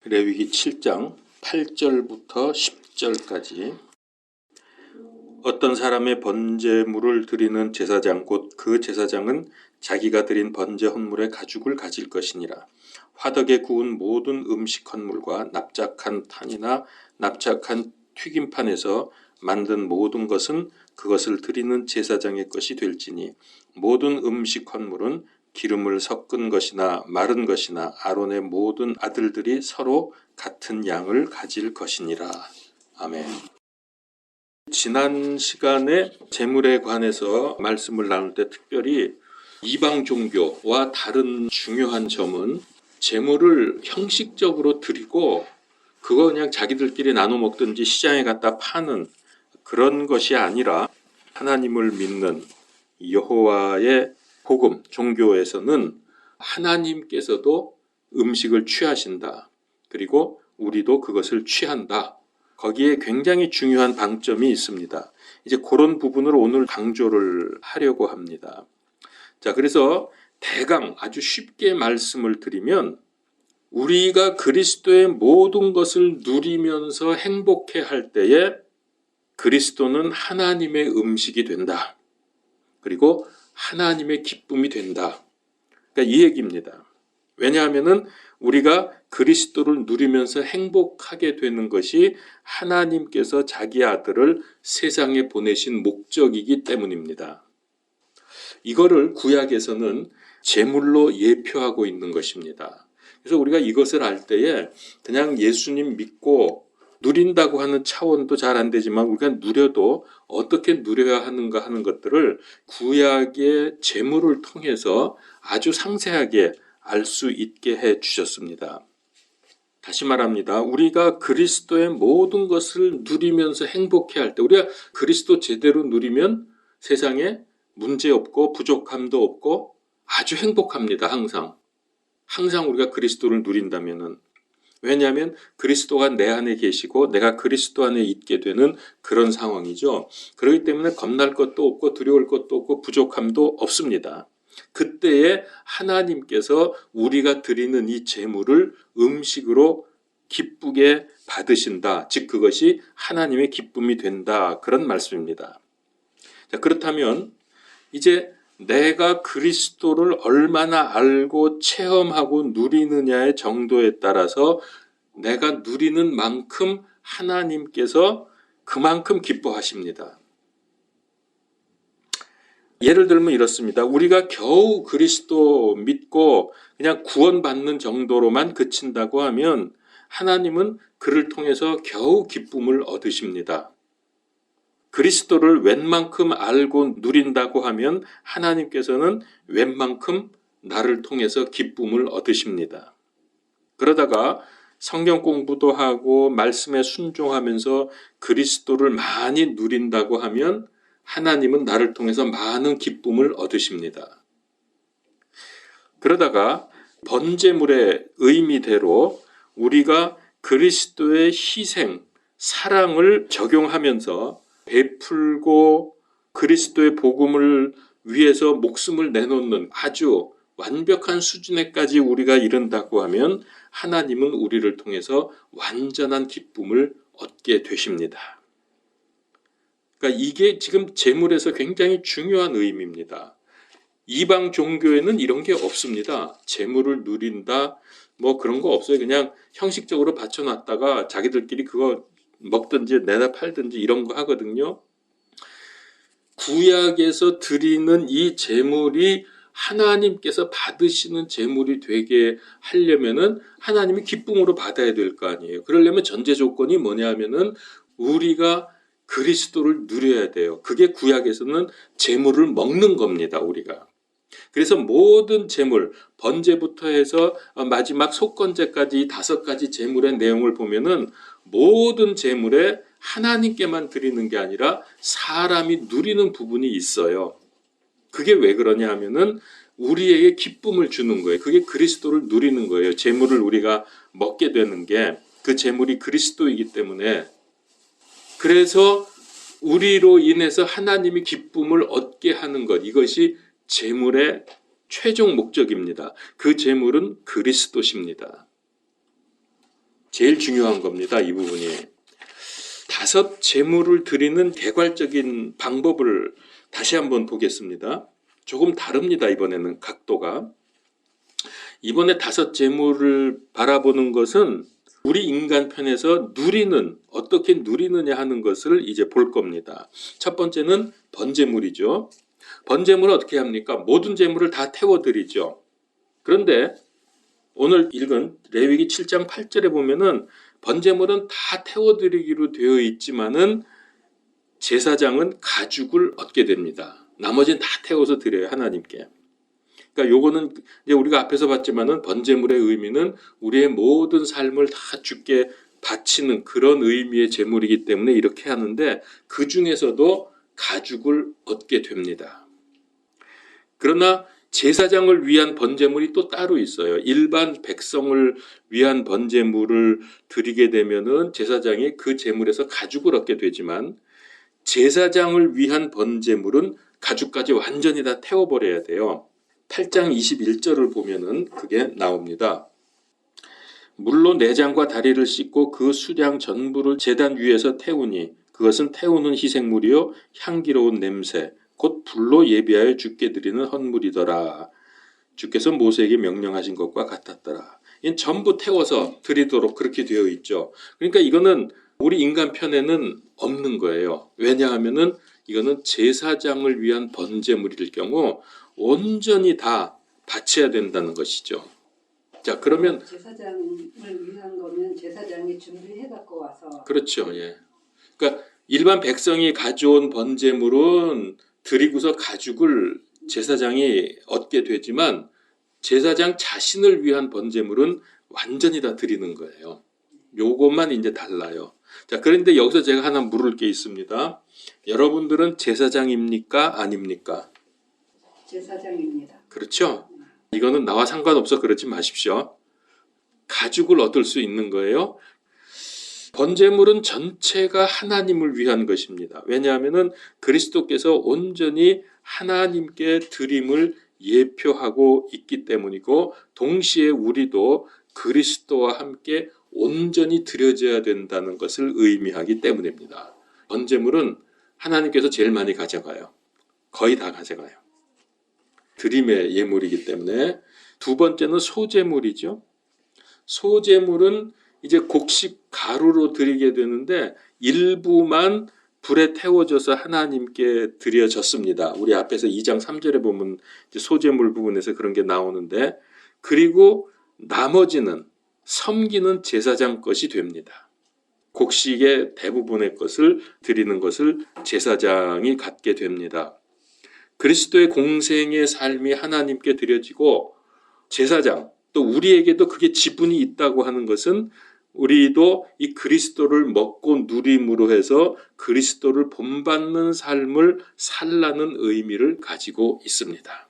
레위기 7장 8절부터 10절까지 어떤 사람의 번제물을 드리는 제사장 곧 그 제사장은 자기가 드린 번제 헌물의 가죽을 가질 것이니라. 화덕에 구운 모든 음식 헌물과 납작한 판이나 납작한 튀김판에서 만든 모든 것은 그것을 드리는 제사장의 것이 될지니 모든 음식 헌물은 기름을 섞은 것이나 마른 것이나 아론의 모든 아들들이 서로 같은 양을 가질 것이니라. 아멘. 지난 시간에 제물에 관해서 말씀을 나눌 때 특별히 이방 종교와 다른 중요한 점은 제물을 형식적으로 드리고 그거 그냥 자기들끼리 나눠 먹든지 시장에 갖다 파는 그런 것이 아니라 하나님을 믿는 여호와의 복음 종교에서는 하나님께서도 음식을 취하신다. 그리고 우리도 그것을 취한다. 거기에 굉장히 중요한 방점이 있습니다. 이제 그런 부분을 오늘 강조를 하려고 합니다. 자, 그래서 대강 아주 쉽게 말씀을 드리면 우리가 그리스도의 모든 것을 누리면서 행복해 할 때에 그리스도는 하나님의 음식이 된다. 그리고 하나님의 기쁨이 된다. 그러니까 이 얘기입니다. 왜냐하면은 우리가 그리스도를 누리면서 행복하게 되는 것이 하나님께서 자기 아들을 세상에 보내신 목적이기 때문입니다. 이거를 구약에서는 제물로 예표하고 있는 것입니다. 그래서 우리가 이것을 알 때에 그냥 예수님 믿고 누린다고 하는 차원도 잘 안 되지만 우리가 누려도 어떻게 누려야 하는가 하는 것들을 구약의 제물을 통해서 아주 상세하게 알 수 있게 해 주셨습니다. 다시 말합니다. 우리가 그리스도의 모든 것을 누리면서 행복해 할 때 우리가 그리스도 제대로 누리면 세상에 문제 없고 부족함도 없고 아주 행복합니다. 항상 우리가 그리스도를 누린다면은. 왜냐하면 그리스도가 내 안에 계시고 내가 그리스도 안에 있게 되는 그런 상황이죠. 그렇기 때문에 겁날 것도 없고 두려울 것도 없고 부족함도 없습니다. 그때에 하나님께서 우리가 드리는 이 제물을 음식으로 기쁘게 받으신다. 즉 그것이 하나님의 기쁨이 된다. 그런 말씀입니다. 자, 그렇다면 이제 내가 그리스도를 얼마나 알고 체험하고 누리느냐의 정도에 따라서 내가 누리는 만큼 하나님께서 그만큼 기뻐하십니다. 예를 들면 이렇습니다. 우리가 겨우 그리스도 믿고 그냥 구원받는 정도로만 그친다고 하면 하나님은 그를 통해서 겨우 기쁨을 얻으십니다. 그리스도를 웬만큼 알고 누린다고 하면 하나님께서는 웬만큼 나를 통해서 기쁨을 얻으십니다. 그러다가 성경 공부도 하고 말씀에 순종하면서 그리스도를 많이 누린다고 하면 하나님은 나를 통해서 많은 기쁨을 얻으십니다. 그러다가 번제물의 의미대로 우리가 그리스도의 희생, 사랑을 적용하면서 베풀고 그리스도의 복음을 위해서 목숨을 내놓는 아주 완벽한 수준에까지 우리가 이른다고 하면 하나님은 우리를 통해서 완전한 기쁨을 얻게 되십니다. 그러니까 이게 지금 제물에서 굉장히 중요한 의미입니다. 이방 종교에는 이런 게 없습니다. 제물을 누린다 뭐 그런 거 없어요. 그냥 형식적으로 바쳐놨다가 자기들끼리 그거 먹든지 내다 팔든지 이런 거 하거든요. 구약에서 드리는 이 제물이 하나님께서 받으시는 제물이 되게 하려면은 하나님이 기쁨으로 받아야 될 거 아니에요. 그러려면 전제 조건이 뭐냐 하면은 우리가 그리스도를 누려야 돼요. 그게 구약에서는 제물을 먹는 겁니다. 우리가. 그래서 모든 제물, 번제부터 해서 마지막 속건제까지 5가지 제물의 내용을 보면은 모든 제물에 하나님께만 드리는 게 아니라 사람이 누리는 부분이 있어요. 그게 왜 그러냐 하면은 우리에게 기쁨을 주는 거예요. 그게 그리스도를 누리는 거예요. 제물을 우리가 먹게 되는 게 그 제물이 그리스도이기 때문에 그래서 우리로 인해서 하나님이 기쁨을 얻게 하는 것 이것이 제물의 최종 목적입니다. 그 제물은 그리스도십니다. 제일 중요한 겁니다. 이 부분이. 다섯 제물을 드리는 개괄적인 방법을 다시 한번 보겠습니다. 조금 다릅니다. 이번에는 각도가. 이번에 다섯 제물을 바라보는 것은 우리 인간 편에서 어떻게 누리느냐 하는 것을 이제 볼 겁니다. 첫 번째는 번제물이죠. 번제물은 어떻게 합니까? 모든 제물을 다 태워드리죠. 그런데 오늘 읽은 레위기 7장 8절에 보면은 번제물은 다 태워드리기로 되어 있지만은 제사장은 가죽을 얻게 됩니다. 나머지는 다 태워서 드려요, 하나님께. 그러니까 요거는 이제 우리가 앞에서 봤지만은 번제물의 의미는 우리의 모든 삶을 다 주께 바치는 그런 의미의 제물이기 때문에 이렇게 하는데 그 중에서도 가죽을 얻게 됩니다. 그러나 제사장을 위한 번제물이 또 따로 있어요. 일반 백성을 위한 번제물을 드리게 되면은 제사장이 그 제물에서 가죽을 얻게 되지만 제사장을 위한 번제물은 가죽까지 완전히 다 태워버려야 돼요. 8장 21절을 보면은 그게 나옵니다. 물로 내장과 다리를 씻고 그 수량 전부를 제단 위에서 태우니 그것은 태우는 희생물이요 향기로운 냄새 곧 불로 예비하여 주께 드리는 헌물이더라. 주께서 모세에게 명령하신 것과 같았더라. 이는 전부 태워서 드리도록 그렇게 되어 있죠. 그러니까 이거는 우리 인간 편에는 없는 거예요. 왜냐하면은 이거는 제사장을 위한 번제물일 경우 온전히 다 바쳐야 된다는 것이죠. 자, 그러면 제사장을 위한 거면 제사장이 준비해 갖고 와서 그렇죠. 예. 그러니까 일반 백성이 가져온 번제물은 드리고서 가죽을 제사장이 얻게 되지만 제사장 자신을 위한 번제물은 완전히 다 드리는 거예요. 요것만 이제 달라요. 자, 그런데 여기서 제가 하나 물을 게 있습니다. 여러분들은 제사장입니까? 아닙니까? 제사장입니다. 그렇죠? 이거는 나와 상관없어 그러지 마십시오. 가죽을 얻을 수 있는 거예요. 번제물은 전체가 하나님을 위한 것입니다. 왜냐하면 그리스도께서 온전히 하나님께 드림을 예표하고 있기 때문이고 동시에 우리도 그리스도와 함께 온전히 드려져야 된다는 것을 의미하기 때문입니다. 번제물은 하나님께서 제일 많이 가져가요. 거의 다 가져가요. 드림의 예물이기 때문에. 두 번째는 소제물이죠. 소제물은 이제 곡식 가루로 드리게 되는데 일부만 불에 태워져서 하나님께 드려졌습니다. 우리 앞에서 2장 3절에 보면 소제물 부분에서 그런 게 나오는데 그리고 나머지는 섬기는 제사장 것이 됩니다. 곡식의 대부분의 것을 드리는 것을 제사장이 갖게 됩니다. 그리스도의 공생의 삶이 하나님께 드려지고 제사장 또 우리에게도 그게 지분이 있다고 하는 것은 우리도 이 그리스도를 먹고 누림으로 해서 그리스도를 본받는 삶을 살라는 의미를 가지고 있습니다.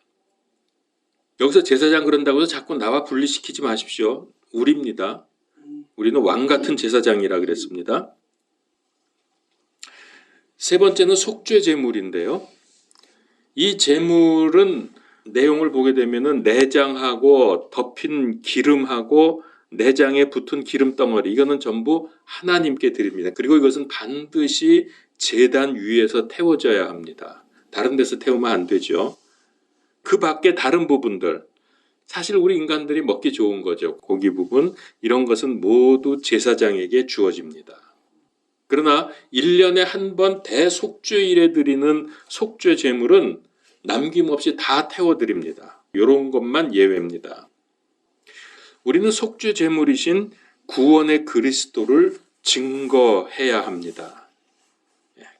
여기서 제사장 그런다고 해서 자꾸 나와 분리시키지 마십시오. 우리입니다. 우리는 왕 같은 제사장이라 그랬습니다. 세 번째는 속죄 제물인데요. 이 제물은 내용을 보게 되면은 내장하고 덮인 기름하고 내장에 붙은 기름 덩어리 이거는 전부 하나님께 드립니다. 그리고 이것은 반드시 제단 위에서 태워져야 합니다. 다른 데서 태우면 안 되죠. 그 밖에 다른 부분들 사실 우리 인간들이 먹기 좋은 거죠. 고기 부분 이런 것은 모두 제사장에게 주어집니다. 그러나 1년에 한 번 대속죄일에 드리는 속죄 제물은 남김없이 다 태워드립니다. 이런 것만 예외입니다. 우리는 속죄 제물이신 구원의 그리스도를 증거해야 합니다.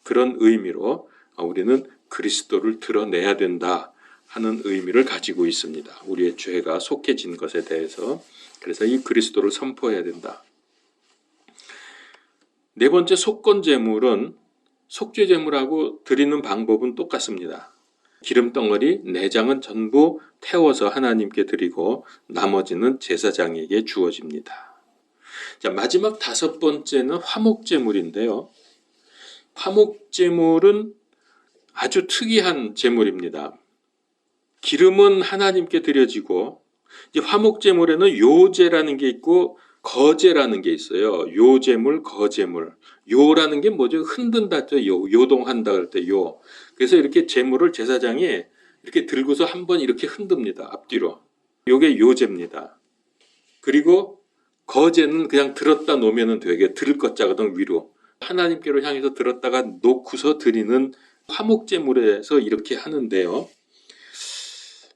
그런 의미로 우리는 그리스도를 드러내야 된다 하는 의미를 가지고 있습니다. 우리의 죄가 속해진 것에 대해서. 그래서 이 그리스도를 선포해야 된다. 네 번째 속건 제물은 속죄 제물하고 드리는 방법은 똑같습니다. 기름덩어리, 내장은 전부 태워서 하나님께 드리고 나머지는 제사장에게 주어집니다. 자, 마지막 다섯 번째는 화목제물인데요. 화목제물은 아주 특이한 제물입니다. 기름은 하나님께 드려지고 이제 화목제물에는 요제라는 게 있고 거제라는 게 있어요. 요제물, 거제물. 요라는 게 뭐죠? 흔든다죠. 요동한다 그럴 때 요. 그래서 이렇게 제물을 제사장이 이렇게 들고서 한번 이렇게 흔듭니다. 앞뒤로. 요게 요제입니다. 그리고 거제는 그냥 들었다 놓으면 되게 들을 것 자거든 위로. 하나님께로 향해서 들었다가 놓고서 드리는 화목제물에서 이렇게 하는데요.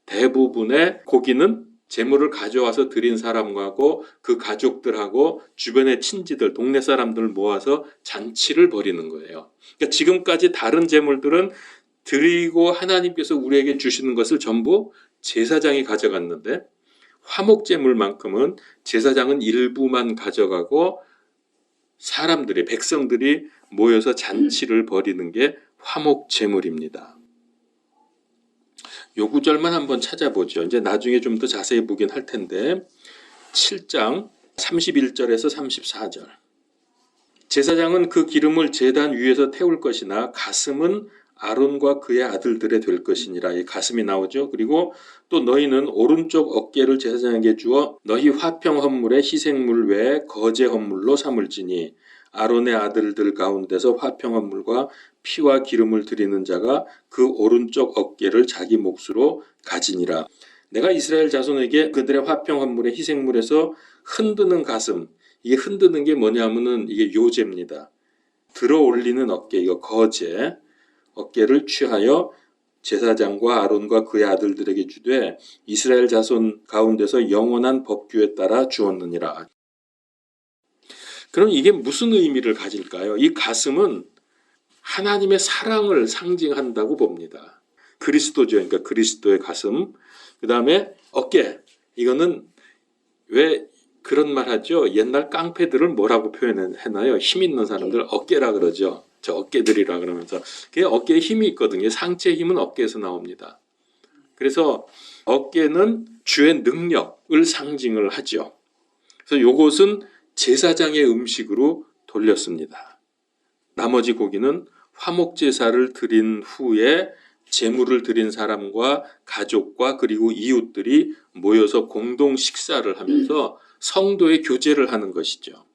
대부분의 고기는 제물을 가져와서 드린 사람하고 그 가족들하고 주변의 친지들, 동네 사람들 모아서 잔치를 벌이는 거예요. 그러니까 지금까지 다른 제물들은 드리고 하나님께서 우리에게 주시는 것을 전부 제사장이 가져갔는데 화목제물만큼은 제사장은 일부만 가져가고 사람들이, 백성들이 모여서 잔치를 벌이는 게 화목제물입니다. 요 구절만 한번 찾아보죠. 이제 나중에 좀 더 자세히 보긴 할 텐데 7장 31절에서 34절. 제사장은 그 기름을 제단 위에서 태울 것이나 가슴은 아론과 그의 아들들에 될 것이니라. 이 가슴이 나오죠. 그리고 또 너희는 오른쪽 어깨를 제사장에게 주어 너희 화평 헌물의 희생물 외에 거제 헌물로 삼을지니 아론의 아들들 가운데서 화평 헌물과 피와 기름을 드리는 자가 그 오른쪽 어깨를 자기 몫으로 가지니라. 내가 이스라엘 자손에게 그들의 화평 헌물의 희생물에서 흔드는 가슴, 이게 흔드는 게 뭐냐면은 이게 요제입니다. 들어 올리는 어깨, 이거 거제, 어깨를 취하여 제사장과 아론과 그의 아들들에게 주되 이스라엘 자손 가운데서 영원한 법규에 따라 주었느니라. 그럼 이게 무슨 의미를 가질까요? 이 가슴은 하나님의 사랑을 상징한다고 봅니다. 그리스도죠. 그러니까 그리스도의 가슴. 그 다음에 어깨. 이거는 왜 그런 말 하죠? 옛날 깡패들을 뭐라고 표현해나요? 힘 있는 사람들 어깨라 그러죠. 저 어깨들이라 그러면서. 그게 어깨에 힘이 있거든요. 상체의 힘은 어깨에서 나옵니다. 그래서 어깨는 주의 능력을 상징을 하죠. 그래서 요것은 제사장의 음식으로 돌렸습니다. 나머지 고기는 화목제사를 드린 후에 제물을 드린 사람과 가족과 그리고 이웃들이 모여서 공동 식사를 하면서 성도의 교제를 하는 것이죠.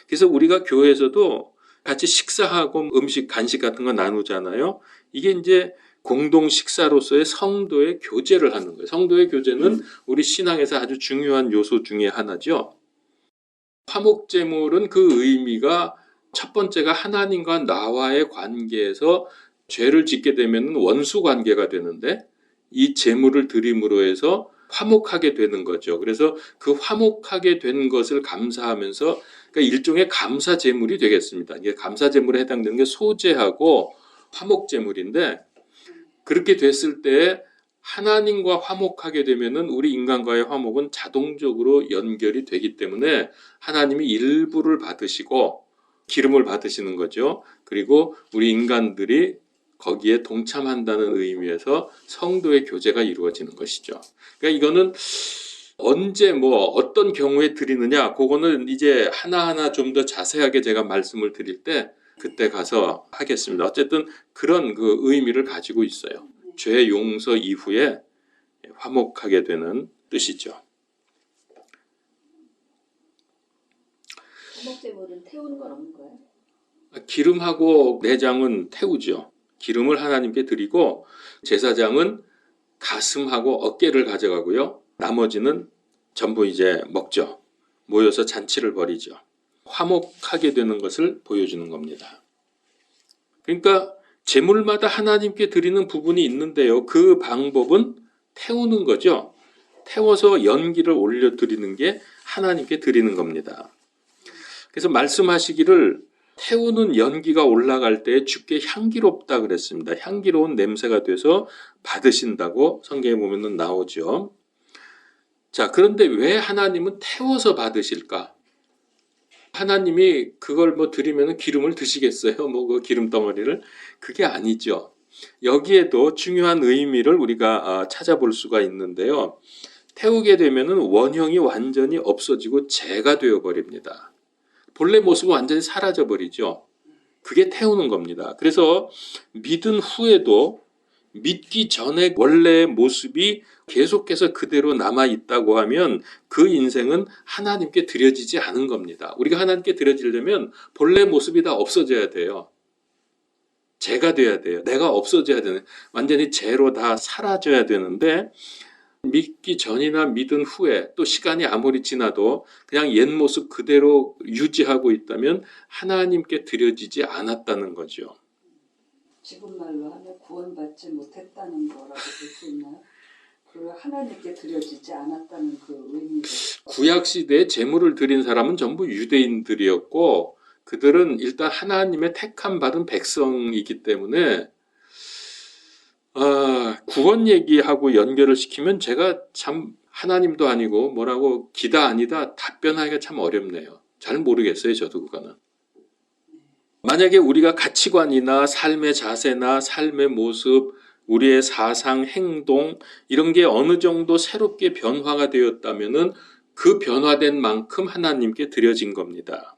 그래서 우리가 교회에서도 같이 식사하고 음식, 간식 같은 거 나누잖아요. 이게 이제 공동 식사로서의 성도의 교제를 하는 거예요. 성도의 교제는 우리 신앙에서 아주 중요한 요소 중에 하나죠. 화목제물은 그 의미가 첫 번째가 하나님과 나와의 관계에서 죄를 짓게 되면 원수 관계가 되는데 이 제물을 드림으로 해서 화목하게 되는 거죠. 그래서 그 화목하게 된 것을 감사하면서 그러니까 일종의 감사 제물이 되겠습니다. 이게 감사 제물에 해당되는 게 소제하고 화목 제물인데 그렇게 됐을 때 하나님과 화목하게 되면은 우리 인간과의 화목은 자동적으로 연결이 되기 때문에 하나님이 일부를 받으시고 기름을 받으시는 거죠. 그리고 우리 인간들이 거기에 동참한다는 의미에서 성도의 교제가 이루어지는 것이죠. 그러니까 이거는 언제 어떤 경우에 드리느냐 그거는 이제 하나하나 좀 더 자세하게 제가 말씀을 드릴 때 그때 가서 하겠습니다. 어쨌든 그런 그 의미를 가지고 있어요. 죄 용서 이후에 화목하게 되는 뜻이죠. 화목제물은 태우는 건 없는 거예요? 기름하고 내장은 태우죠. 기름을 하나님께 드리고 제사장은 가슴하고 어깨를 가져가고요. 나머지는 전부 이제 먹죠. 모여서 잔치를 벌이죠. 화목하게 되는 것을 보여주는 겁니다. 그러니까 제물마다 하나님께 드리는 부분이 있는데요. 그 방법은 태우는 거죠. 태워서 연기를 올려드리는 게 하나님께 드리는 겁니다. 그래서 말씀하시기를 태우는 연기가 올라갈 때 주께 향기롭다 그랬습니다. 향기로운 냄새가 돼서 받으신다고 성경에 보면 나오죠. 자, 그런데 왜 하나님은 태워서 받으실까? 하나님이 그걸 드리면 기름을 드시겠어요? 그 기름 덩어리를? 그게 아니죠. 여기에도 중요한 의미를 우리가 찾아볼 수가 있는데요. 태우게 되면은 원형이 완전히 없어지고 재가 되어버립니다. 본래 모습은 완전히 사라져버리죠. 그게 태우는 겁니다. 그래서 믿은 후에도 믿기 전에 원래의 모습이 계속해서 그대로 남아있다고 하면 그 인생은 하나님께 드려지지 않은 겁니다. 우리가 하나님께 드려지려면 본래 모습이 다 없어져야 돼요. 죄가 돼야 돼요. 내가 없어져야 되는, 완전히 죄로 다 사라져야 되는데, 믿기 전이나 믿은 후에 또 시간이 아무리 지나도 그냥 옛 모습 그대로 유지하고 있다면 하나님께 드려지지 않았다는 거죠. 지금 말로 하면 구원받지 못했다는 거라고 볼 수 있나요? 그리고 하나님께 드려지지 않았다는 그 의미를. 구약 시대에 제물을 드린 사람은 전부 유대인들이었고 그들은 일단 하나님의 택함 받은 백성이기 때문에 구원 얘기하고 연결을 시키면 제가 참 하나님도 아니고 뭐라고 기다 아니다 답변하기가 참 어렵네요. 잘 모르겠어요, 저도 그거는. 만약에 우리가 가치관이나 삶의 자세나 삶의 모습, 우리의 사상, 행동 이런 게 어느 정도 새롭게 변화가 되었다면은 그 변화된 만큼 하나님께 드려진 겁니다.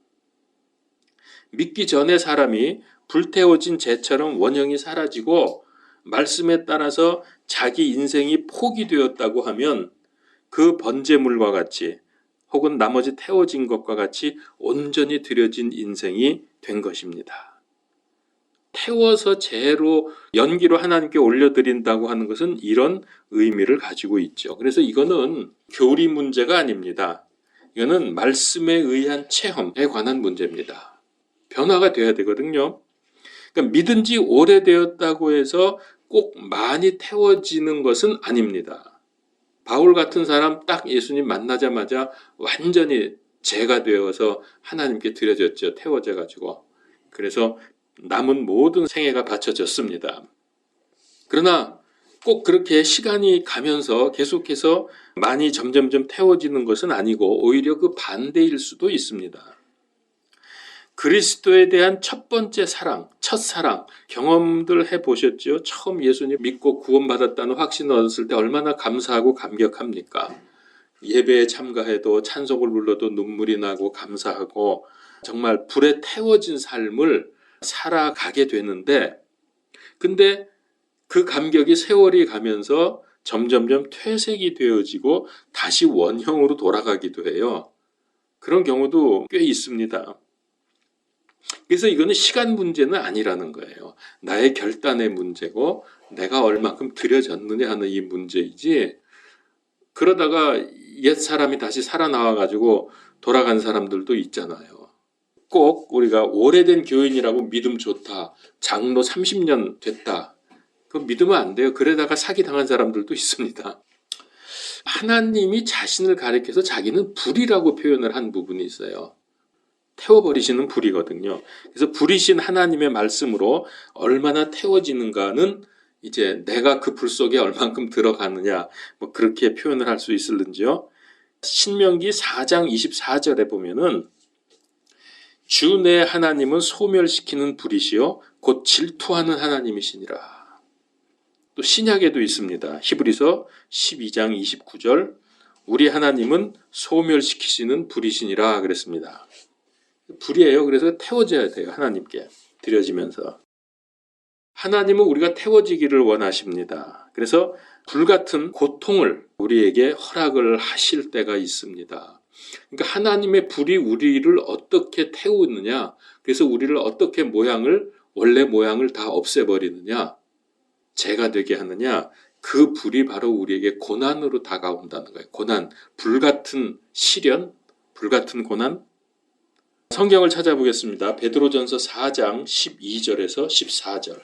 믿기 전에 사람이 불태워진 재처럼 원형이 사라지고 말씀에 따라서 자기 인생이 포기되었다고 하면 그 번제물과 같이 혹은 나머지 태워진 것과 같이 온전히 드려진 인생이 된 것입니다. 태워서 재로 연기로 하나님께 올려드린다고 하는 것은 이런 의미를 가지고 있죠. 그래서 이거는 교리 문제가 아닙니다. 이거는 말씀에 의한 체험에 관한 문제입니다. 변화가 돼야 되거든요. 그러니까 믿은 지 오래되었다고 해서 꼭 많이 태워지는 것은 아닙니다. 바울 같은 사람 딱 예수님 만나자마자 완전히 죄가 되어서 하나님께 드려졌죠. 태워져 가지고. 그래서 남은 모든 생애가 바쳐졌습니다. 그러나 꼭 그렇게 시간이 가면서 계속해서 많이 점점점 태워지는 것은 아니고 오히려 그 반대일 수도 있습니다. 그리스도에 대한 첫 번째 사랑, 첫사랑 경험들 해보셨죠? 처음 예수님 믿고 구원받았다는 확신을 얻었을 때 얼마나 감사하고 감격합니까? 예배에 참가해도 찬송을 불러도 눈물이 나고 감사하고 정말 불에 태워진 삶을 살아가게 되는데 근데 그 감격이 세월이 가면서 점점점 퇴색이 되어지고 다시 원형으로 돌아가기도 해요. 그런 경우도 꽤 있습니다. 그래서 이거는 시간 문제는 아니라는 거예요. 나의 결단의 문제고 내가 얼만큼 들여졌느냐 하는 이 문제이지 그러다가 옛 사람이 다시 살아나와가지고 돌아간 사람들도 있잖아요. 꼭 우리가 오래된 교인이라고 믿음 좋다. 장로 30년 됐다. 그거 믿으면 안 돼요. 그러다가 사기당한 사람들도 있습니다. 하나님이 자신을 가리켜서 자기는 불이라고 표현을 한 부분이 있어요. 태워버리시는 불이거든요. 그래서 불이신 하나님의 말씀으로 얼마나 태워지는가는 이제 내가 그 불 속에 얼만큼 들어가느냐 뭐 그렇게 표현을 할 수 있을는지요. 신명기 4장 24절에 보면은 주 내 하나님은 소멸시키는 불이시요 곧 질투하는 하나님이시니라. 또 신약에도 있습니다. 히브리서 12장 29절 우리 하나님은 소멸시키시는 불이시니라 그랬습니다. 불이에요. 그래서 태워져야 돼요. 하나님께 드려지면서. 하나님은 우리가 태워지기를 원하십니다. 그래서 불같은 고통을 우리에게 허락을 하실 때가 있습니다. 그러니까 하나님의 불이 우리를 어떻게 태우느냐, 그래서 우리를 어떻게 원래 모양을 다 없애버리느냐, 죄가 되게 하느냐, 그 불이 바로 우리에게 고난으로 다가온다는 거예요. 고난, 불같은 시련, 불같은 고난. 성경을 찾아보겠습니다. 베드로전서 4장 12절에서 14절.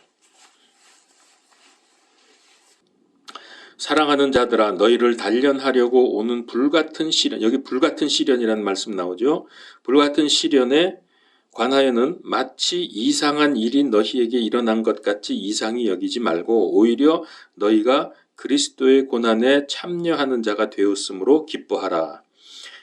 사랑하는 자들아 너희를 단련하려고 오는 불같은 시련, 여기 불같은 시련이라는 말씀 나오죠. 불같은 시련에 관하여는 마치 이상한 일이 너희에게 일어난 것 같이 이상히 여기지 말고 오히려 너희가 그리스도의 고난에 참여하는 자가 되었으므로 기뻐하라.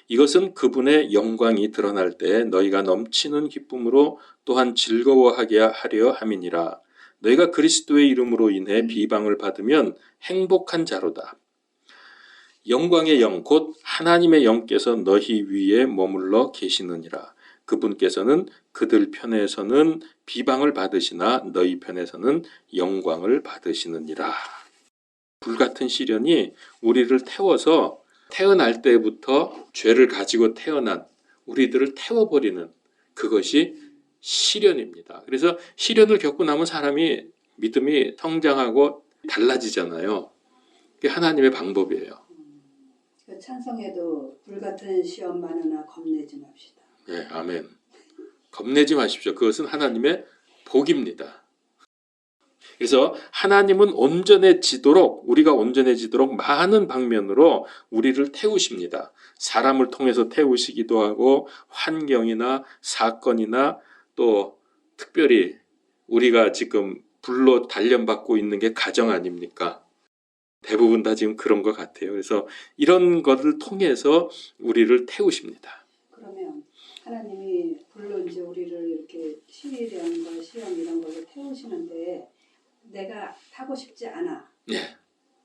이것은 그분의 영광이 드러날 때 너희가 넘치는 기쁨으로 또한 즐거워하게 하려 함이니라. 너희가 그리스도의 이름으로 인해 비방을 받으면 행복한 자로다. 영광의 영 곧 하나님의 영께서 너희 위에 머물러 계시느니라. 그분께서는 그들 편에서는 비방을 받으시나 너희 편에서는 영광을 받으시느니라. 불같은 시련이 우리를 태워서 태어날 때부터 죄를 가지고 태어난 우리들을 태워버리는 그것이 시련입니다. 그래서 시련을 겪고 나면 사람이 믿음이 성장하고 달라지잖아요. 그게 하나님의 방법이에요. 그 찬성에도 불같은 시험 많으나 겁내지 맙시다. 네, 아멘. 겁내지 마십시오. 그것은 하나님의 복입니다. 그래서 하나님은 온전해지도록 우리가 온전해지도록 많은 방면으로 우리를 태우십니다. 사람을 통해서 태우시기도 하고 환경이나 사건이나 또 특별히 우리가 지금 불로 단련받고 있는 게 가정 아닙니까? 대부분 다 지금 그런 것 같아요. 그래서 이런 것을 통해서 우리를 태우십니다. 그러면 하나님이 물론 이제 우리를 이렇게 시련과 시험 이런 걸로 태우시는데 내가 타고 싶지 않아. 네.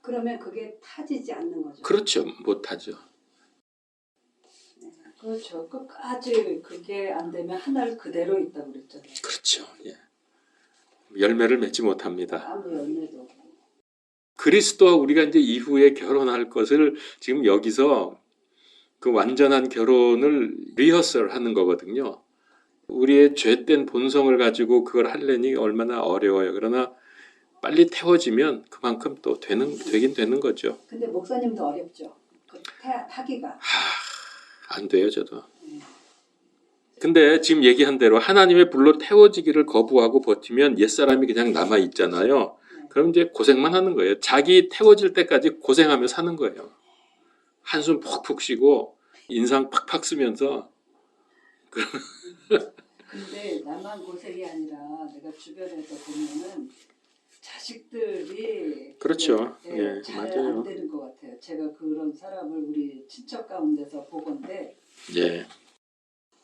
그러면 그게 타지지 않는 거죠. 그렇죠. 못하죠. 그렇죠. 끝까지 그게 안 되면 하나를 그대로 있다고 그랬잖아요. 그렇죠. 예. 열매를 맺지 못합니다. 아무 열매도 없고. 그리스도와 우리가 이제 이후에 결혼할 것을 지금 여기서 그 완전한 결혼을 리허설 하는 거거든요. 우리의 죄된 본성을 가지고 그걸 하려니 얼마나 어려워요. 그러나 빨리 태워지면 그만큼 또 되긴 되는 거죠. 근데 목사님도 어렵죠. 그 타기가. 안 돼요, 저도. 근데 지금 얘기한 대로 하나님의 불로 태워지기를 거부하고 버티면 옛사람이 그냥 남아 있잖아요. 그럼 이제 고생만 하는 거예요. 자기 태워질 때까지 고생하며 사는 거예요. 한숨 푹푹 쉬고 인상 팍팍 쓰면서. 근데 나만 고생이 아니라 내가 주변에서 보면은 자식들이 그렇죠. 예, 잘 맞아요. 안 되는 것 같아요. 제가 그런 사람을 우리 친척 가운데서 보건데 예.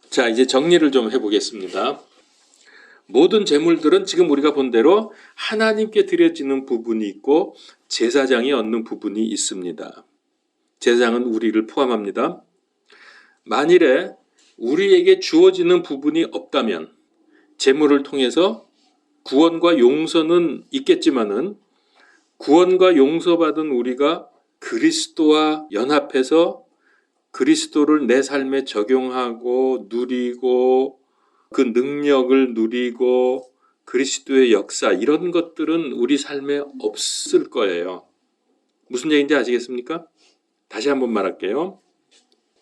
자, 이제 정리를 좀 해보겠습니다. 모든 제물들은 지금 우리가 본 대로 하나님께 드려지는 부분이 있고 제사장이 얻는 부분이 있습니다. 제사장은 우리를 포함합니다. 만일에 우리에게 주어지는 부분이 없다면 제물을 통해서 구원과 용서는 있겠지만은 구원과 용서받은 우리가 그리스도와 연합해서 그리스도를 내 삶에 적용하고 누리고 그 능력을 누리고 그리스도의 역사 이런 것들은 우리 삶에 없을 거예요. 무슨 얘기인지 아시겠습니까? 다시 한번 말할게요.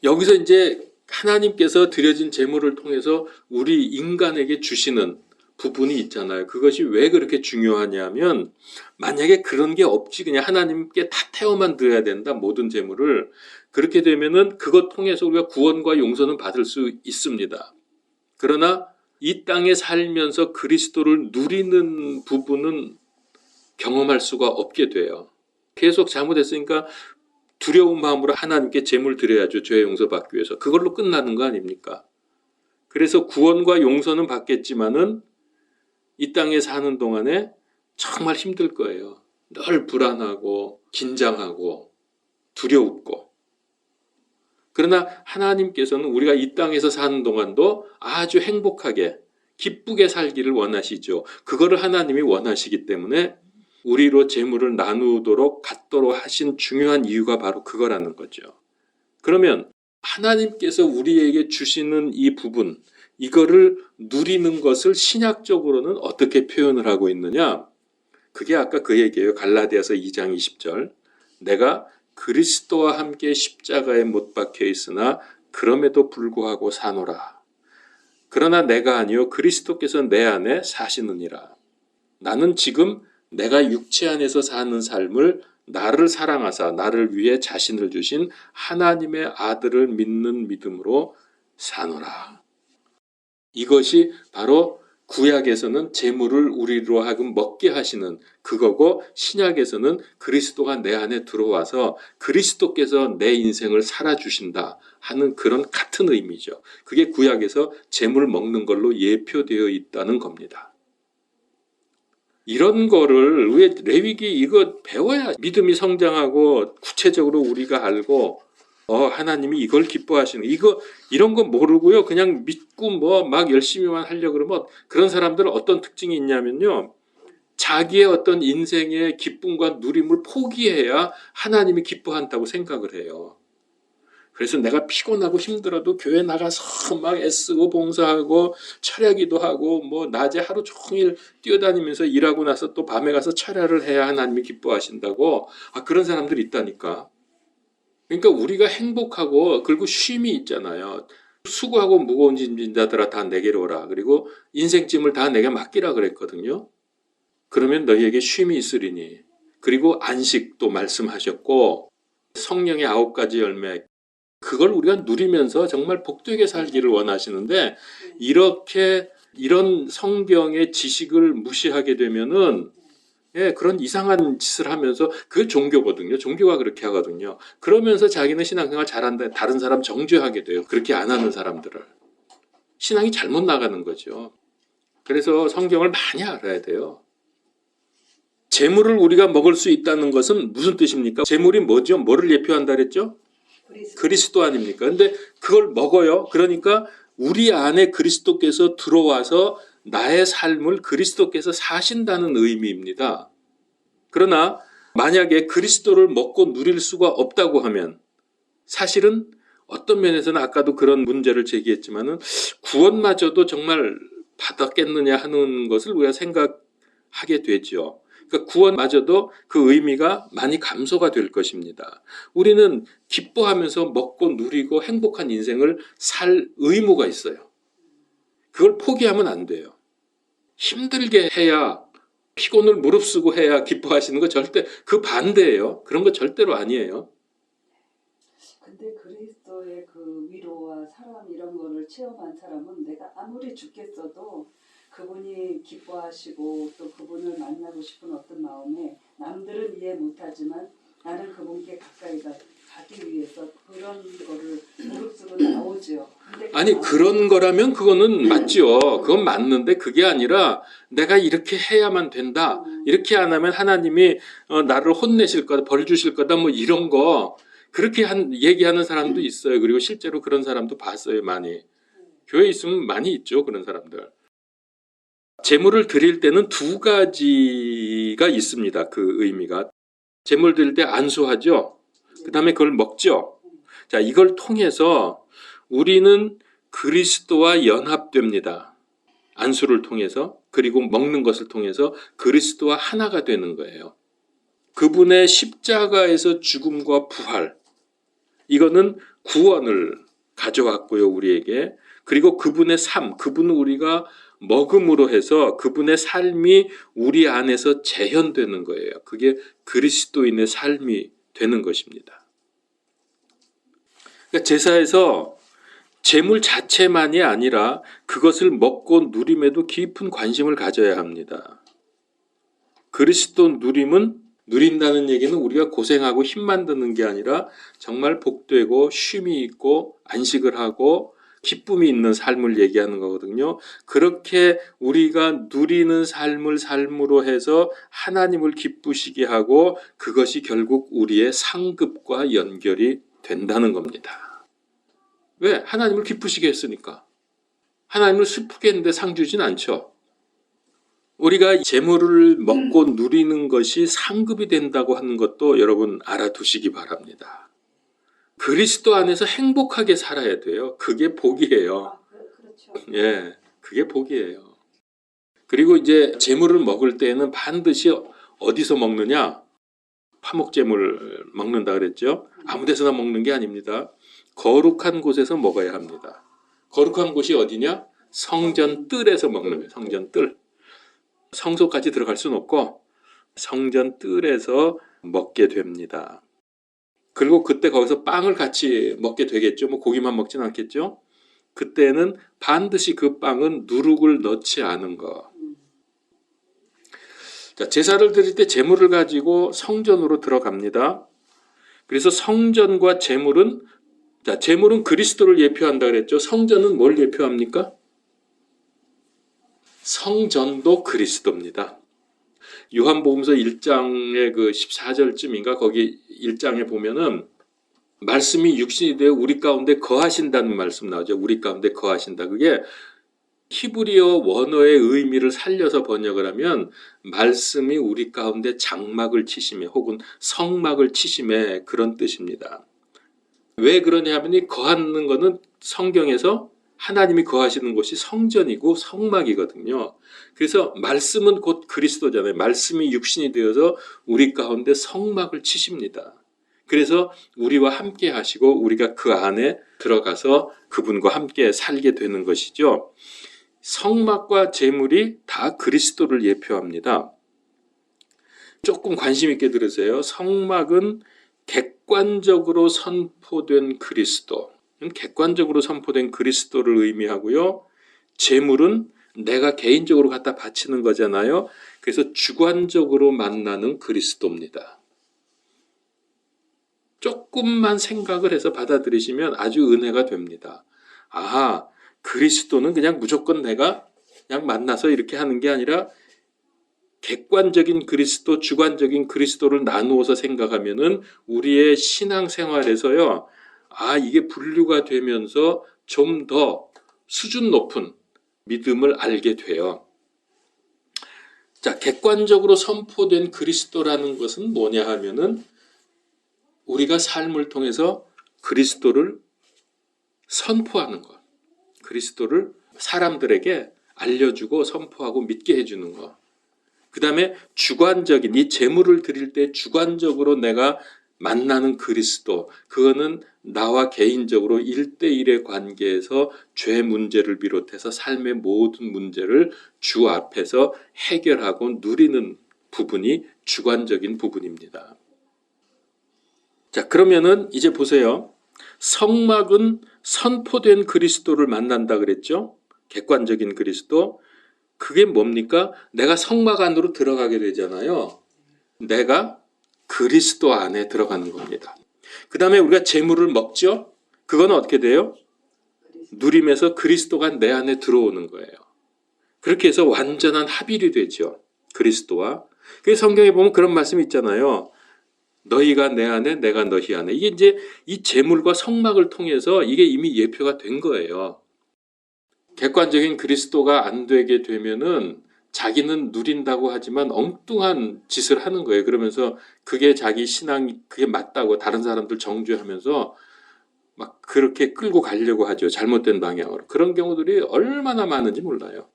여기서 이제 하나님께서 드려진 제물을 통해서 우리 인간에게 주시는 부분이 있잖아요. 그것이 왜 그렇게 중요하냐면 만약에 그런 게 없지 그냥 하나님께 다 태워만 드려야 된다 모든 제물을 그렇게 되면은 그것 통해서 우리가 구원과 용서는 받을 수 있습니다. 그러나 이 땅에 살면서 그리스도를 누리는 부분은 경험할 수가 없게 돼요. 계속 잘못했으니까 두려운 마음으로 하나님께 제물 드려야죠. 죄 용서받기 위해서. 그걸로 끝나는 거 아닙니까? 그래서 구원과 용서는 받겠지만은 이 땅에 사는 동안에 정말 힘들 거예요. 늘 불안하고 긴장하고 두려웠고. 그러나 하나님께서는 우리가 이 땅에서 사는 동안도 아주 행복하게 기쁘게 살기를 원하시죠. 그거를 하나님이 원하시기 때문에 우리로 재물을 나누도록 갖도록 하신 중요한 이유가 바로 그거라는 거죠. 그러면 하나님께서 우리에게 주시는 이 부분, 이거를 누리는 것을 신약적으로는 어떻게 표현을 하고 있느냐? 그게 아까 그 얘기예요. 갈라디아서 2장 20절. 내가 그리스도와 함께 십자가에 못 박혀 있으나 그럼에도 불구하고 사노라. 그러나 내가 아니요 그리스도께서 내 안에 사시느니라. 나는 지금 내가 육체 안에서 사는 삶을 나를 사랑하사 나를 위해 자신을 주신 하나님의 아들을 믿는 믿음으로 사노라. 이것이 바로 구약에서는 제물을 우리로 하여금 먹게 하시는 그거고 신약에서는 그리스도가 내 안에 들어와서 그리스도께서 내 인생을 살아주신다 하는 그런 같은 의미죠. 그게 구약에서 제물 먹는 걸로 예표되어 있다는 겁니다. 이런 거를 왜 레위기 이거 배워야 믿음이 성장하고 구체적으로 우리가 알고 하나님이 이걸 기뻐하시는 이런 거 모르고요. 그냥 믿고 뭐 막 열심히만 하려고 그러면 그런 사람들은 어떤 특징이 있냐면요. 자기의 어떤 인생의 기쁨과 누림을 포기해야 하나님이 기뻐한다고 생각을 해요. 그래서 내가 피곤하고 힘들어도 교회 나가서 막 애쓰고 봉사하고 철야기도 하고 뭐 낮에 하루 종일 뛰어다니면서 일하고 나서 또 밤에 가서 철야를 해야 하나님이 기뻐하신다고 그런 사람들이 있다니까. 그러니까 우리가 행복하고 그리고 쉼이 있잖아요. 수고하고 무거운 짐진 자들아 다 내게로 오라. 그리고 인생짐을 다 내게 맡기라 그랬거든요. 그러면 너희에게 쉼이 있으리니. 그리고 안식도 말씀하셨고 성령의 9가지 열매 그걸 우리가 누리면서 정말 복되게 살기를 원하시는데 이런 성경의 지식을 무시하게 되면은 그런 이상한 짓을 하면서 그게 종교거든요. 종교가 그렇게 하거든요. 그러면서 자기는 신앙생활 잘한다. 다른 사람 정죄하게 돼요. 그렇게 안 하는 사람들을. 신앙이 잘못 나가는 거죠. 그래서 성경을 많이 알아야 돼요. 재물을 우리가 먹을 수 있다는 것은 무슨 뜻입니까? 재물이 뭐죠? 뭐를 예표한다 그랬죠? 그리스도 아닙니까? 근데 그걸 먹어요. 그러니까 우리 안에 그리스도께서 들어와서 나의 삶을 그리스도께서 사신다는 의미입니다. 그러나 만약에 그리스도를 먹고 누릴 수가 없다고 하면 사실은 어떤 면에서는 아까도 그런 문제를 제기했지만은 구원마저도 정말 받았겠느냐 하는 것을 우리가 생각하게 되죠. 그러니까 구원마저도 그 의미가 많이 감소가 될 것입니다. 우리는 기뻐하면서 먹고 누리고 행복한 인생을 살 의무가 있어요. 그걸 포기하면 안 돼요. 힘들게 해야 피곤을 무릅쓰고 해야 기뻐하시는 거 절대 그 반대예요. 그런 거 절대로 아니에요. 근데 그리스도의 그 위로와 사랑 이런 거를 체험한 사람은 내가 아무리 죽겠어도 그분이 기뻐하시고 또 그분을 만나고 싶은 어떤 마음에 남들은 이해 못하지만 나는 그분께 가까이 가기 위해서 그런 거를 무릅쓰고 나오죠. 아니 그런 거라면 그거는 맞죠. 그건 맞는데 그게 아니라 내가 이렇게 해야만 된다. 이렇게 안 하면 하나님이 나를 혼내실 거다, 벌 주실 거다 뭐 이런 거 그렇게 얘기하는 사람도 있어요. 그리고 실제로 그런 사람도 봤어요. 많이. 교회에 있으면 많이 있죠. 그런 사람들. 제물을 드릴 때는 2가지가 있습니다. 그 의미가. 제물 드릴 때 안수하죠. 그 다음에 그걸 먹죠. 자, 이걸 통해서 우리는 그리스도와 연합됩니다. 안수를 통해서 그리고 먹는 것을 통해서 그리스도와 하나가 되는 거예요. 그분의 십자가에서 죽음과 부활 이거는 구원을 가져왔고요. 우리에게. 그리고 그분의 삶, 그분은 우리가 먹음으로 해서 그분의 삶이 우리 안에서 재현되는 거예요. 그게 그리스도인의 삶이 되는 것입니다. 그러니까 제사에서 제물 자체만이 아니라 그것을 먹고 누림에도 깊은 관심을 가져야 합니다. 그리스도 누린다는 얘기는 우리가 고생하고 힘만 드는 게 아니라 정말 복되고 쉼이 있고 안식을 하고 기쁨이 있는 삶을 얘기하는 거거든요. 그렇게 우리가 누리는 삶으로 해서 하나님을 기쁘시게 하고 그것이 결국 우리의 상급과 연결이 된다는 겁니다. 왜? 하나님을 기쁘시게 했으니까. 하나님을 슬프게 했는데 상 주진 않죠. 우리가 재물을 먹고 누리는 것이 상급이 된다고 하는 것도 여러분 알아두시기 바랍니다. 그리스도 안에서 행복하게 살아야 돼요. 그게 복이에요. 그렇죠. 예, 그게 복이에요. 그리고 이제 재물을 먹을 때에는 반드시 어디서 먹느냐? 화목재물 먹는다 그랬죠? 아무 데서나 먹는 게 아닙니다. 거룩한 곳에서 먹어야 합니다. 거룩한 곳이 어디냐? 성전 뜰에서 먹는 거예요. 성전 뜰. 성소까지 들어갈 수는 없고 성전 뜰에서 먹게 됩니다. 그리고 그때 거기서 빵을 같이 먹게 되겠죠. 뭐 고기만 먹진 않겠죠. 그때는 반드시 그 빵은 누룩을 넣지 않은 거. 자, 제사를 드릴 때 제물을 가지고 성전으로 들어갑니다. 그래서 성전과 제물은 제물은 그리스도를 예표한다 그랬죠. 성전은 뭘 예표합니까? 성전도 그리스도입니다. 요한복음서 1장의 그 14절쯤인가 거기 1장에 보면은 말씀이 육신이 되어 우리 가운데 거하신다는 말씀 나오죠. 우리 가운데 거하신다. 그게 히브리어 원어의 의미를 살려서 번역을 하면 말씀이 우리 가운데 장막을 치심에 혹은 성막을 치심에 그런 뜻입니다. 왜 그러냐 하면 거하는 것은 성경에서 하나님이 거하시는 곳이 성전이고 성막이거든요. 그래서 말씀은 곧 그리스도잖아요. 말씀이 육신이 되어서 우리 가운데 성막을 치십니다. 그래서 우리와 함께 하시고 우리가 그 안에 들어가서 그분과 함께 살게 되는 것이죠. 성막과 제물이 다 그리스도를 예표합니다. 조금 관심 있게 들으세요. 성막은 객관적으로 선포된 그리스도, 객관적으로 선포된 그리스도를 의미하고요. 제물은 내가 개인적으로 갖다 바치는 거잖아요. 그래서 주관적으로 만나는 그리스도입니다. 조금만 생각을 해서 받아들이시면 아주 은혜가 됩니다. 아하, 그리스도는 그냥 무조건 내가 그냥 만나서 이렇게 하는 게 아니라 객관적인 그리스도, 주관적인 그리스도를 나누어서 생각하면은 우리의 신앙생활에서요, 이게 분류가 되면서 좀 더 수준 높은 믿음을 알게 돼요. 자, 객관적으로 선포된 그리스도라는 것은 뭐냐 하면은 우리가 삶을 통해서 그리스도를 선포하는 것, 그리스도를 사람들에게 알려주고 선포하고 믿게 해주는 것. 그 다음에 주관적인, 이 제물을 드릴 때 주관적으로 내가 만나는 그리스도, 그거는 나와 개인적으로 1대1의 관계에서 죄 문제를 비롯해서 삶의 모든 문제를 주 앞에서 해결하고 누리는 부분이 주관적인 부분입니다. 자, 그러면은 이제 보세요. 성막은 선포된 그리스도를 만난다 그랬죠? 객관적인 그리스도. 그게 뭡니까? 내가 성막 안으로 들어가게 되잖아요. 내가 그리스도 안에 들어가는 겁니다. 그 다음에 우리가 제물을 먹죠? 그건 어떻게 돼요? 누림에서 그리스도가 내 안에 들어오는 거예요. 그렇게 해서 완전한 합일이 되죠. 그리스도와. 그래서 성경에 보면 그런 말씀이 있잖아요. 너희가 내 안에, 내가 너희 안에. 이게 이제 이 제물과 성막을 통해서 이게 이미 예표가 된 거예요. 객관적인 그리스도가 안 되게 되면은 자기는 누린다고 하지만 엉뚱한 짓을 하는 거예요. 그러면서 그게 자기 신앙이 그게 맞다고 다른 사람들 정죄하면서 막 그렇게 끌고 가려고 하죠. 잘못된 방향으로. 그런 경우들이 얼마나 많은지 몰라요.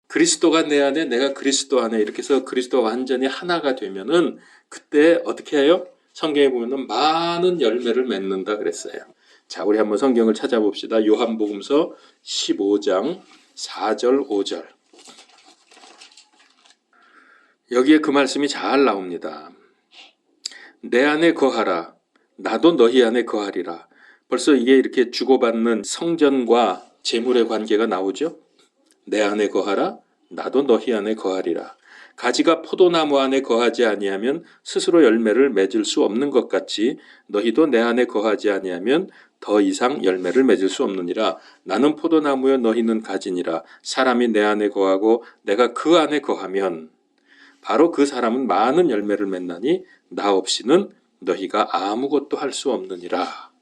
그리스도가 내 안에, 내가 그리스도 안에 이렇게 해서 그리스도가 완전히 하나가 되면은 그때 어떻게 해요? 성경에 보면은 많은 열매를 맺는다 그랬어요. 자, 우리 한번 성경을 찾아봅시다. 요한복음서 15장 4절 5절. 여기에 그 말씀이 잘 나옵니다. 내 안에 거하라. 나도 너희 안에 거하리라. 벌써 이게 이렇게 주고받는 성전과 제물의 관계가 나오죠. 내 안에 거하라. 나도 너희 안에 거하리라. 가지가 포도나무 안에 거하지 아니하면 스스로 열매를 맺을 수 없는 것 같이 너희도 내 안에 거하지 아니하면 더 이상 열매를 맺을 수 없느니라. 나는 포도나무여 너희는 가지니라. 사람이 내 안에 거하고 내가 그 안에 거하면 바로 그 사람은 많은 열매를 맺나니 나 없이는 너희가 아무것도 할 수 없느니라.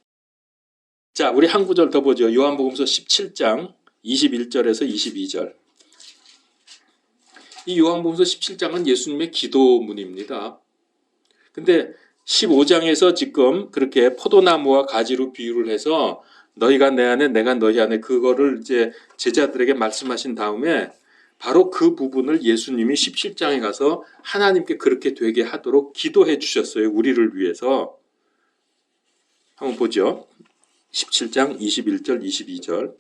자, 우리 한 구절 더 보죠. 요한복음서 17장 21절에서 22절. 이 요한복음서 17장은 예수님의 기도문입니다. 근데 15장에서 지금 그렇게 포도나무와 가지로 비유를 해서 너희가 내 안에 내가 너희 안에 그거를 이제 제자들에게 말씀하신 다음에 바로 그 부분을 예수님이 17장에 가서 하나님께 그렇게 되게 하도록 기도해 주셨어요. 우리를 위해서. 한번 보죠. 17장 21절 22절.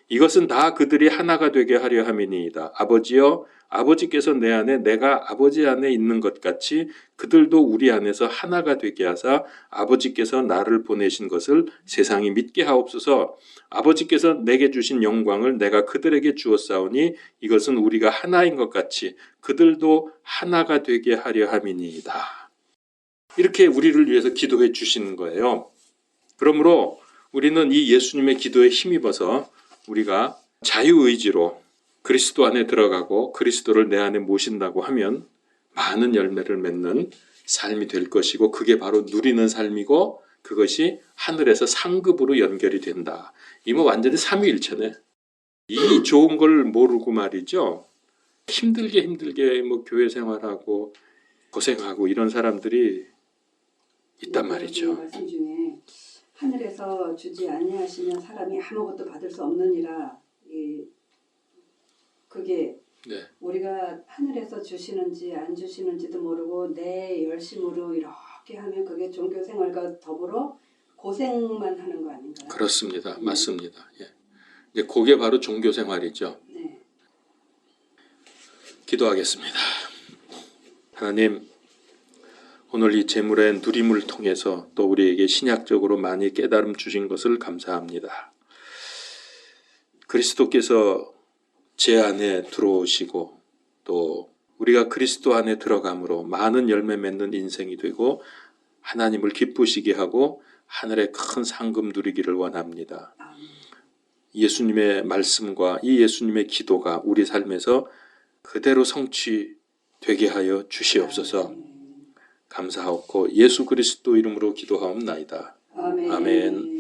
이것은 다 그들이 하나가 되게 하려 함이니이다. 아버지여, 아버지께서 내 안에 내가 아버지 안에 있는 것 같이 그들도 우리 안에서 하나가 되게 하사 아버지께서 나를 보내신 것을 세상이 믿게 하옵소서. 아버지께서 내게 주신 영광을 내가 그들에게 주었사오니 이것은 우리가 하나인 것 같이 그들도 하나가 되게 하려 함이니이다. 이렇게 우리를 위해서 기도해 주시는 거예요. 그러므로 우리는 이 예수님의 기도에 힘입어서 우리가 자유의지로 그리스도 안에 들어가고 그리스도를 내 안에 모신다고 하면 많은 열매를 맺는 삶이 될 것이고 그게 바로 누리는 삶이고 그것이 하늘에서 상급으로 연결이 된다. 이 뭐 완전히 삼위일체네. 이 좋은 걸 모르고 말이죠. 힘들게 뭐 교회 생활하고 고생하고 이런 사람들이 있단 말이죠. 말씀 중에 하늘에서 주지 아니하시면 사람이 아무것도 받을 수 없느니라. 그게 네. 우리가 하늘에서 주시는지 안 주시는지도 모르고 내 열심으로 이렇게 하면 그게 종교 생활과 더불어 고생만 하는 거 아닌가요? 그렇습니다. 맞습니다. 예. 이제 그게 바로 종교 생활이죠. 네. 기도하겠습니다. 하나님, 오늘 이 재물의 누림을 통해서 또 우리에게 신약적으로 많이 깨달음 주신 것을 감사합니다. 그리스도께서 제 안에 들어오시고 또 우리가 그리스도 안에 들어감으로 많은 열매 맺는 인생이 되고 하나님을 기쁘시게 하고 하늘의 큰 상급 누리기를 원합니다. 예수님의 말씀과 이 예수님의 기도가 우리 삶에서 그대로 성취되게 하여 주시옵소서. 감사하고 예수 그리스도 이름으로 기도하옵나이다. 아멘. 아멘.